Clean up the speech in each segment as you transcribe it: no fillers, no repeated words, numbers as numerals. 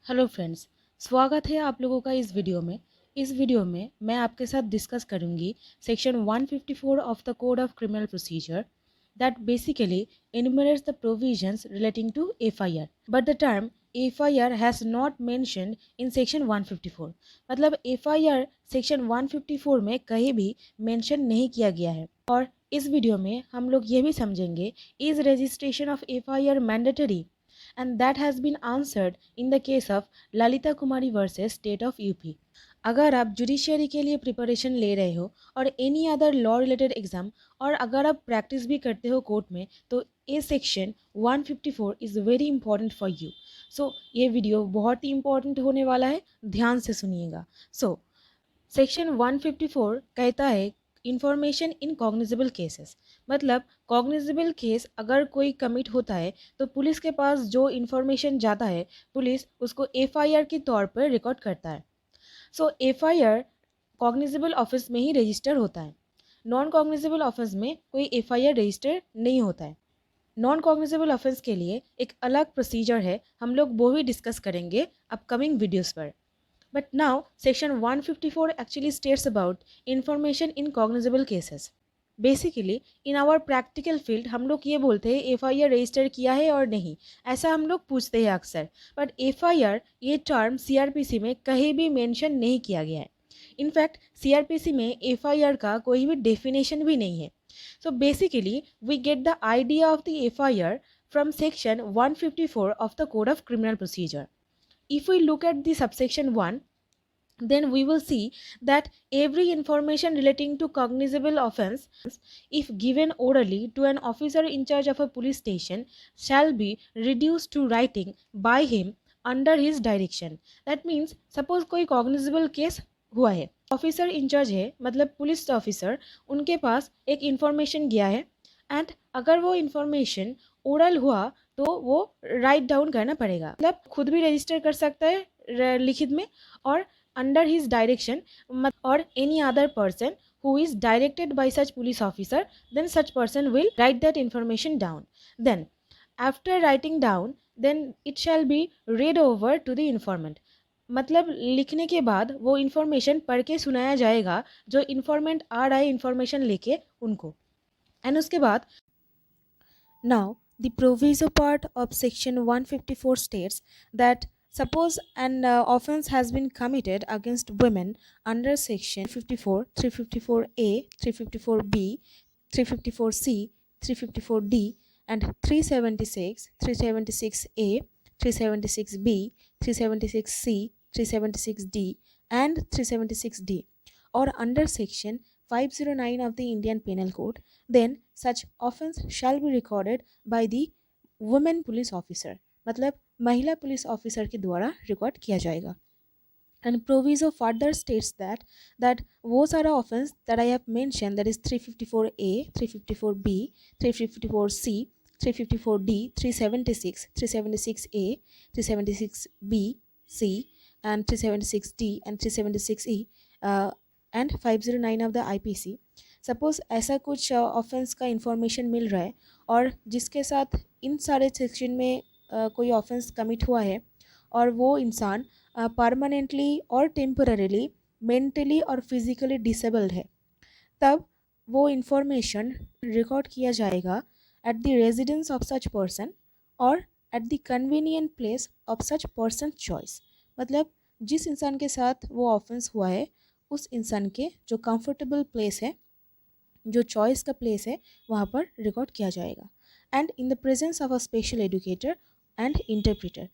Hello friends, स्वागत है आप लोगों का इस वीडियो में मैं आपके साथ डिस्कस करूंगी section 154 of the code of criminal procedure that basically enumerates the provisions relating to FIR, but the term FIR has not mentioned in section 154. मतलब FIR सेक्शन 154 में कहीं भी मेंशन नहीं किया गया है। और इस वीडियो में हम लोग ये भी समझेंगे, is registration of FIR mandatory, and that has been answered in the case of Lalita Kumari versus state of UP. अगर आप जुडिशियरी के लिए प्रिपरेशन ले रहे हो और any other law related exam, और अगर आप प्रैक्टिस भी करते हो कोर्ट में, तो ये section 154 is very important for you. So ये वीडियो बहुत ही इंपॉर्टेंट होने वाला है, ध्यान से सुनिएगा। सो सेक्शन 154 कहता है इंफॉर्मेशन इन कॉग्निजेबल केसेस, मतलब कॉग्निजेबल केस अगर कोई कमिट होता है तो पुलिस के पास जो इन्फॉर्मेशन जाता है, पुलिस उसको एफआईआर के तौर पर रिकॉर्ड करता है। सो एफआईआर कॉग्निजेबल ऑफिस में ही रजिस्टर होता है, नॉन कॉग्निजेबल ऑफिस में कोई एफआईआर रजिस्टर नहीं होता है। नॉन कॉग्निजेबल ऑफेंस के लिए एक अलग प्रोसीजर है, हम लोग वो भी डिस्कस करेंगे अपकमिंग वीडियोस पर। But now, Section 154 actually states about information in cognizable cases. Basically in our practical field हम लोग ये बोलते हैं एफआईआर रजिस्टर किया है और नहीं, ऐसा हम लोग पूछते हैं अक्सर। बट एफआईआर ये टर्म सीआरपीसी में कहीं भी मेंशन नहीं किया गया है। इनफैक्ट सीआरपीसी में एफआईआर का कोई भी डेफिनेशन भी नहीं है। So basically we get the idea of the FIR from section 154 of the code of criminal procedure. If we look at the subsection 1, then we will see that every information relating to cognizable offense, if given orally to an officer in charge of a police station, shall be reduced to writing by him under his direction. That means suppose कोई cognizable case हुआ है, officer in charge है मतलब police officer, उनके पास एक information गया है, and अगर वो इंफॉर्मेशन ओरल हुआ तो वो राइट डाउन करना पड़ेगा, मतलब खुद भी रजिस्टर कर सकता है लिखित में, और अंडर हिज डायरेक्शन और any other person who is directed by such police officer, then such person will write that information down. Then after writing down, then it shall be read over to the informant. मतलब लिखने के बाद वो information पढ़ के सुनाया जाएगा जो इन्फॉर्मेंट आ रहा है इन्फॉर्मेशन लेके उनको। एंड उसके बाद now the proviso part of section 154 states that suppose an offense has been committed against women under section 54, 354A, 354B, 354C, 354D and 376, 376A, 376B, 376C, 376D and 376D, or under section 509 of the Indian Penal Code, then such offense shall be recorded by the women police officer, मतलब महिला police officer के द्वारा record किया जाएगा। And proviso further states that वो सारा offense that I have mentioned, that is 354A, 354B, 354C, 354D, 376, 376A, 376B, C and 376D and 376E and 509 of the IPC, suppose ऐसा कुछ offence का information मिल रहा है और जिसके साथ इन सारे सेक्शन में कोई ऑफेंस कमिट हुआ है और वो इंसान परमानेंटली और टेम्पररीली मेंटली और फिजिकली डिसेबल्ड है, तब वो इंफॉर्मेशन रिकॉर्ड किया जाएगा at the residence of such person और at the convenient place of such person choice, मतलब जिस इंसान के साथ वो ऑफेंस हुआ है उस इंसान के जो कंफर्टेबल प्लेस है, जो चॉइस का प्लेस है, वहाँ पर रिकॉर्ड किया जाएगा। And in the presence of a special educator and interpreter,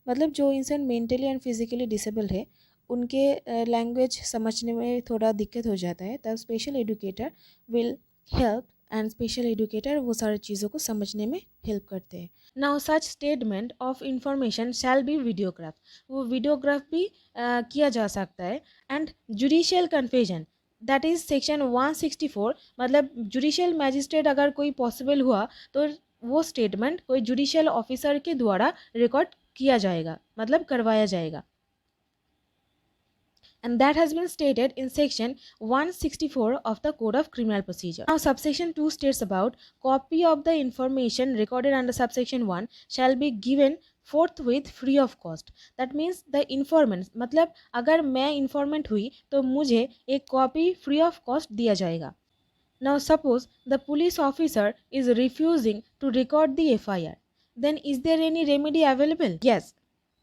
मतलब जो इंसान मेंटली एंड फिजिकली डिसेबल है उनके लैंग्वेज समझने में थोड़ा दिक्कत हो जाता है, तब special educator will help, and special educator वो सारी चीज़ों को समझने में हेल्प करते हैं। Now such statement of information shall be videograph, वो वीडियोग्राफ भी किया जा सकता है। And judicial confusion, that is section 164, मतलब जुडिशियल मैजिस्ट्रेट अगर कोई पॉसिबल हुआ तो वो स्टेटमेंट कोई जुडिशियल ऑफिसर के द्वारा रिकॉर्ड किया जाएगा, मतलब करवाया जाएगा। And that has been stated in section 164 of the Code of Criminal Procedure. Now subsection 2 states about copy of the information recorded under subsection 1 shall be given forthwith free of cost. That means the informant, मतलब अगर मैं informant हुई तो मुझे एक copy free of cost दिया जाएगा. Now suppose the police officer is refusing to record the FIR. Then is there any remedy available? Yes.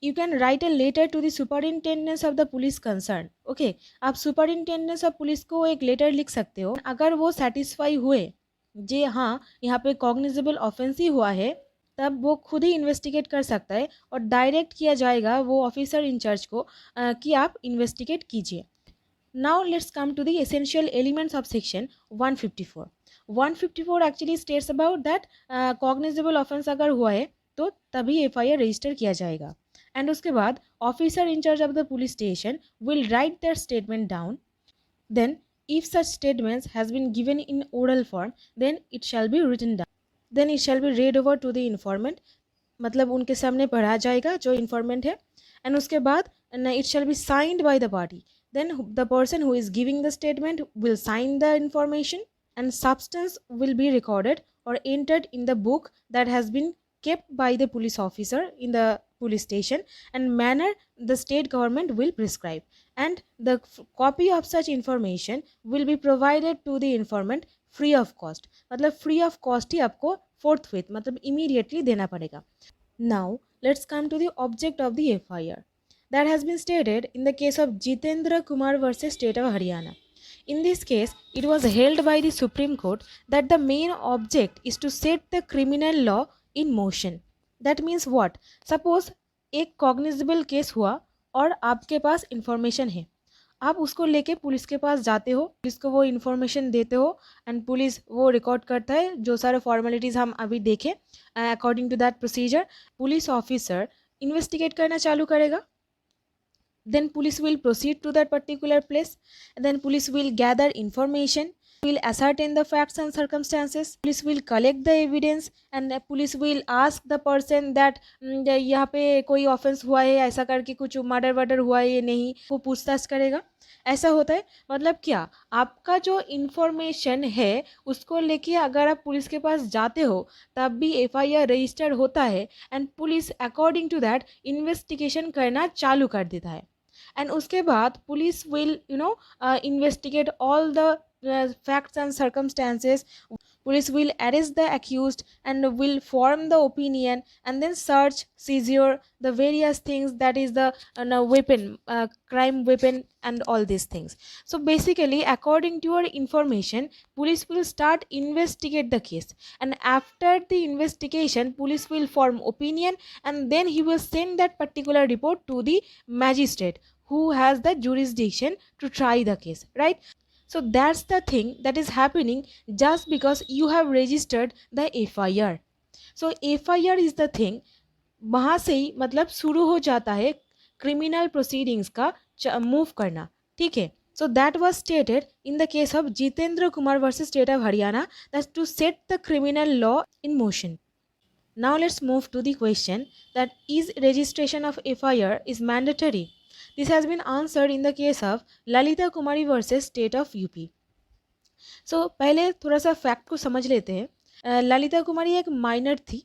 You can write a letter to the superintendent of the police concerned. Okay, आप superintendent of police को एक letter लिख सकते हो. अगर वो satisfy हुए जे हाँ यहाँ पे cognizable offense ही हुआ है, तब वो खुद ही इन्वेस्टिगेट कर सकता है और डायरेक्ट किया जाएगा वो ऑफिसर इंचार्ज को कि आप इन्वेस्टिगेट कीजिए. Now let's come to the essential elements of section 154. 154 actually states about that cognizable offense अगर हुआ है तो तभी FIR रजिस्टर किया जाएगा. एंड उसके बाद officer in charge of the police station will write their statement down. Then if such statements has been given in oral form, then it shall be written down. Then it shall be read over to the informant. मतलब उनके सामने पढ़ा जाएगा जो informant है. And उसके बाद it shall be signed by the party. Then the person who is giving the statement will sign the information and substance will be recorded or entered in the book that has been kept by the police officer in the police station and manner the state government will prescribe, and the copy of such information will be provided to the informant free of cost. मतलब free of cost ही आपको forthwith मतलब immediately देना पड़ेगा. Now let's come to the object of the FIR that has been stated in the case of Jitendra Kumar versus State of Haryana. In this case, it was held by the Supreme Court that the main object is to set the criminal law in motion. That means what? Suppose एक cognizable case हुआ और आपके पास information है, आप उसको लेके police के पास जाते हो, पुलिस को वो इन्फॉर्मेशन देते हो एंड पुलिस वो रिकॉर्ड करता है जो सारे फॉर्मेलिटीज़ हम अभी देखें. According to that procedure police officer investigate करना चालू करेगा. Then police will proceed to that particular place. Then police will gather information, will ascertain the facts and circumstances. Police will collect the evidence and police will ask the person that यहाँ पे कोई offense हुआ है ऐसा करके कुछ murder वर्डर हुआ है या नहीं, वो पूछताछ करेगा. ऐसा होता है. मतलब क्या आपका जो इन्फॉर्मेशन है उसको लेके अगर आप पुलिस के पास जाते हो तब भी FIR रजिस्टर्ड होता है and police according to that investigation करना चालू कर देता है. एंड उसके बाद police will investigate all the facts and circumstances. Police will arrest the accused and will form the opinion and then search, seizure the various things, that is the weapon, crime weapon and all these things. So basically according to your information police will start investigate the case, and after the investigation police will form opinion and then he will send that particular report to the magistrate who has the jurisdiction to try the case, right? So that's the thing that is happening just because you have registered the FIR. So FIR is the thing, वहाँ से ही मतलब शुरू हो जाता है criminal proceedings का move करना. ठीक है. So that was stated in the case of Jitendra Kumar versus State of Haryana, that's to set the criminal law in motion. Now let's move to the question that is registration of FIR is mandatory. This has been answered in the case of Lalita Kumari versus State of UP. So पहले थोड़ा सा fact को समझ लेते हैं. ललिता कुमारी एक minor थी,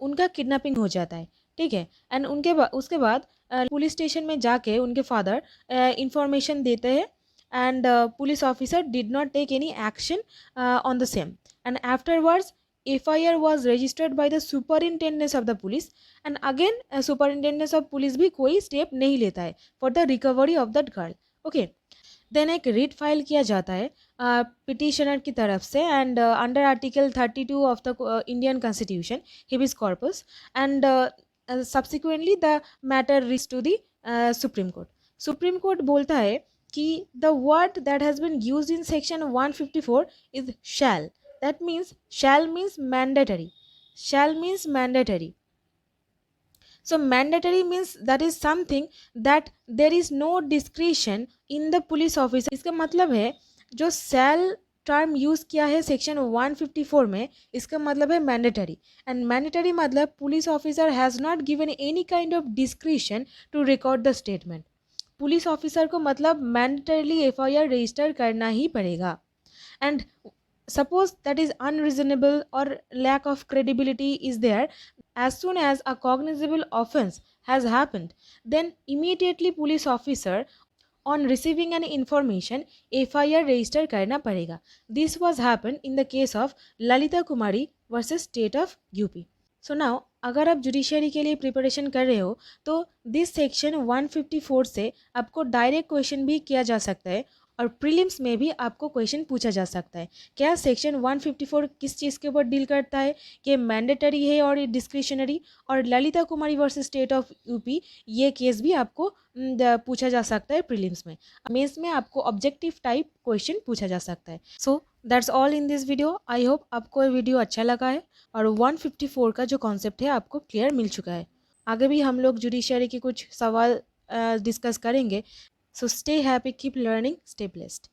उनका किडनैपिंग हो जाता है. ठीक है. एंड उसके बाद पुलिस स्टेशन में जाके उनके फादर इंफॉर्मेशन देते हैं and police officer did not take any action on the same. And afterwards FIR was registered by the superintendent of the police and again superintendent of police भी कोई step नहीं लेता है for the recovery of that girl. Okay. Then एक writ file किया जाता है petitioner की तरफ से and under article 32 of the Indian constitution habeas corpus and subsequently the matter reach to the Supreme Court. Supreme Court बोलता है कि the word that has been used in section 154 is shall. That means shall means mandatory. Shall means mandatory. So mandatory means that is something that there is no discretion in the police officer. इसका मतलब है जो shall term use किया है section 154 में, इसका मतलब है मैंडेटरी. एंड मैंडेटरी मतलब police officer has not given any kind of discretion to record the statement. Police officer को मतलब मैंडेटरीली FIR रजिस्टर करना ही पड़ेगा. And suppose that is unreasonable or lack of credibility is there, as soon as a cognizable offense has happened, then immediately police officer on receiving an information FIR register करना पड़ेगा. This was happened in the case of Lalita Kumari versus State of UP. So now अगर आप judiciary के लिए preparation कर रहे हो तो दिस सेक्शन 154 से आपको डायरेक्ट क्वेश्चन भी किया जा सकता है और प्रीलिम्स में भी आपको क्वेश्चन पूछा जा सकता है. क्या सेक्शन 154 किस चीज़ के ऊपर डील करता है कि मैंडेटरी है और डिस्क्रिशनरी, और ललिता कुमारी वर्सेस स्टेट ऑफ यूपी ये केस भी आपको पूछा जा सकता है प्रीलिम्स में. मेंस में आपको ऑब्जेक्टिव टाइप क्वेश्चन पूछा जा सकता है. So that's all in this video. I hope आपको ये वीडियो अच्छा लगा है और 154 का जो कॉन्सेप्ट है आपको क्लियर मिल चुका है. आगे भी हम लोग जुडिशरी के कुछ सवाल डिस्कस करेंगे. So stay happy, keep learning, stay blessed.